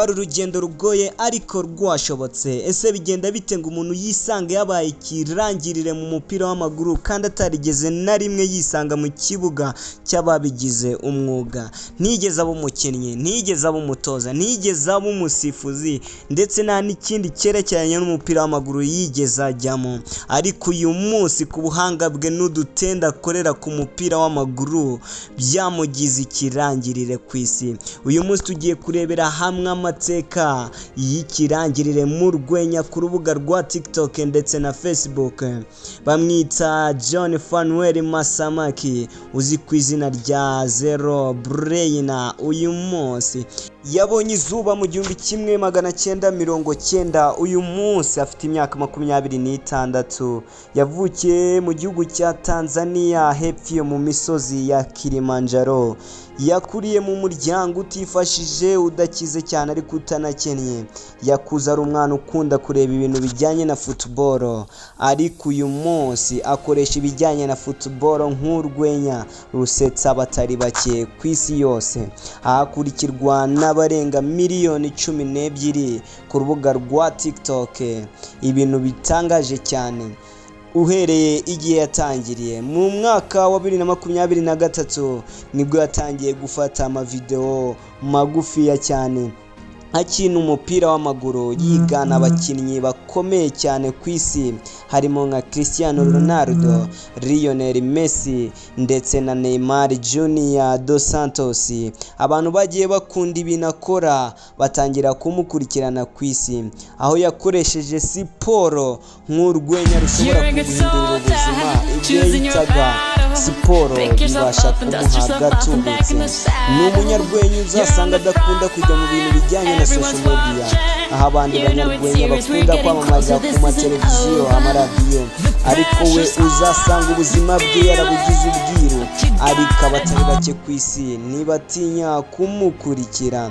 rwari urugendo rugoye ariko rwashobotse. Ese bigenda bite ngo umuntu yisanga yabaye ikirangirire mu mupira w'amaguru kandi atarigeze na rimwe yisanga mu kibuga cy'ababigize umwuga? Ntigeze aba umukinnyi, ntigeze aba umutoza, ntigeze aba umusifuzi ndetse nta n'ikindi cyerekeranye n'umupira w'amaguru yigeze ajyamo, ariko uyu munsi ku buhanga bwe n'udutenda akorera ku mupira w'amaguru byamugize ikirangirire ku isi. Uyu munsi tugiye kurebera hamwe amateka y'ikirangirire mu rwenya ku rubuga rwa TikTok ndetse na Facebook. Bamwita John Fanuel Masamaki uzi ku izina rya Zero Brain. Uyu munsi yabonye izuba mu 1990. Uyu munsi afite imyaka 26. Yavukiye mu gihugu cya Tanzania hepfo mu misozi ya Kilimanjaro. Yakuriye mu muryango utifashije, udakize cyane ariko utanakennye. Yakuze ari umwana ukunda kureba ibintu bijyanye na football, ariko uyu munsi akoresha ibijyanye na football nk'urwenya rusetsa abatari bake ku isi yose. Ahakurikirwa n'abarenga miliyoni 12 ku rubuga rwa TikTok. Ibintu bitangaje cyane. Uhereye igihe yatangiriye mu mwaka wa 2023 nibwo yatangiye gufata amavideo magufiya cyane akina umupira w'amaguru yigana abakinnyi bakomeye cyane ku isi harimo nka Cristiano Ronaldo, Lionel Messi ndetse na Neymar Junior dos Santos. Abantu bagiye bakunda ibintu akora batangira kumukurikirana ku isi, aho yakoresheje siporo nk'urwenya rushobora guhindura ubuzima. Ibyo yitaga siporo bibasha kumuha gatubutse. Ni umunyarwenya uzasanga adakunda kujya mu bintu bijyanye na social media, aho abandi banyarwenya bakunda kwamamaza ku mateleviziyo, amaradiyo, ariko we uzasanga ubuzima bwe yarabugize ubwiru, ariko abatari bake ku isi ntibatinya kumukurikira.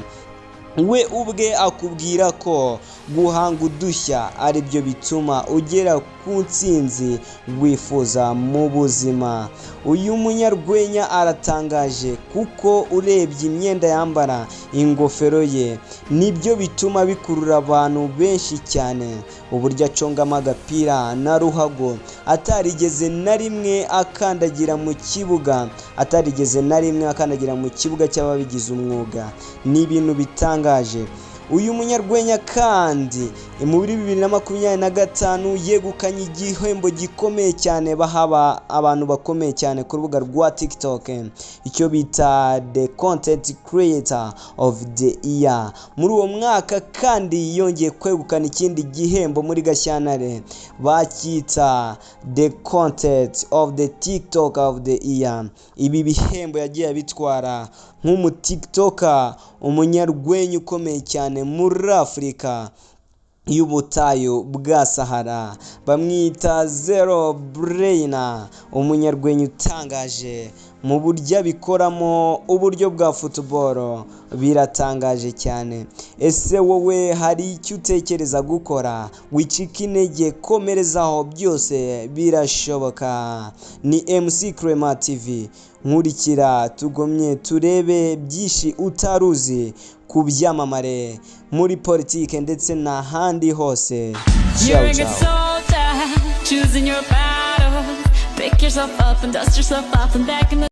We ubwe akubwira ko guhanga udushya ari byo bituma ugera ku ntsinzi wifuza mu buzima. Uyu munyarwenya aratangaje kuko urebye imyenda yambara, ingofero ye, nibyo bituma bikurura abantu benshi cyane. Uburyo acongamo agapira na ruhago, atarigeze na rimwe akandagira mu kibuga, cy'ababigize umwuga, ni ibintu bitangaje. Uyu munyarwenya kandi muri 2025 yegukanye igihembo gikomeye cyane bahaba abantu bakomeye cyane ku rubuga rwa TikTok, icyo bita The Content Creator of the Year. Muri uwo mwaka kandi yongeye kwegukana ikindi gihembo muri Gashyantare bakita The Content of the TikTok of the Year. Ibi bihembo yagiye bitwara nk'umu TikToker umunyarwenya ukomeye cyane muri Afurika y'ubutayu bwa Sahara. Bamwita Zero Brain, umunyarwenya utangaje mu buryo abikoramo. Uburyo bwa football biratangaje cyane. Ese wowe hari icyo utekereza gukora? Wicika intege, komerezaho, byose birashoboka. Ni MC Clement TV. Nkurikira tugomye turebe byinshi utaruzi ku byamamare muri politike ndetse n'ahandi hose. Ciao ciao.